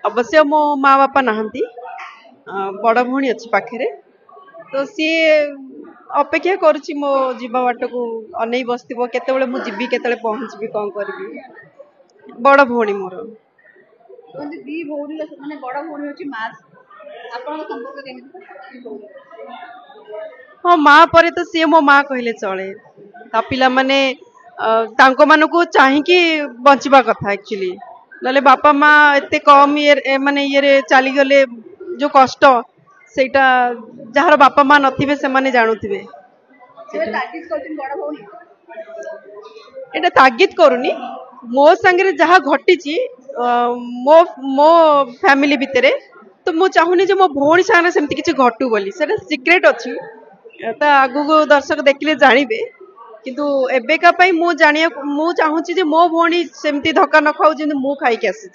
अवश्य मो माँ बापा नहांती बड़ भौणी अच्छी पाखे तो सी अपेक्षा करुच्ची मो जीवा बाट को अनै बसथिबो केतेबेले मु जीवी केतेबेले पहुंचबी कौन करबी बड़ भौणी मोर दी भौणी माने बड़ भौणी होची मास आपन संपर्क केमिति हाँ माँ परे तो सी मो माँ कहले चले ता पिला माने तांको मानको चाहिकी बंचिबा कथा एक्चुअली नले बापा माँ एते कम ये माने ये चली गले जो कष्ट सेटा जहार बापा माँ नथिबे से माने जानुथिबे ताकीद करथिन बड़ भौणी एटा तागिद करूनी मो संगे जहाँ घटी मो मो फैमिली भितरे तो मु चाहूनी जे मो भौणी साने सेमती किछि घटू बोली सेटा सीक्रेट अछि ता आगु को दर्शक देखले जानिबे किंतु एबेका पई मु जानिया मु चाहूची जे मो भौणी सेमती धक्का न खाऊ जे मु खाई के आसी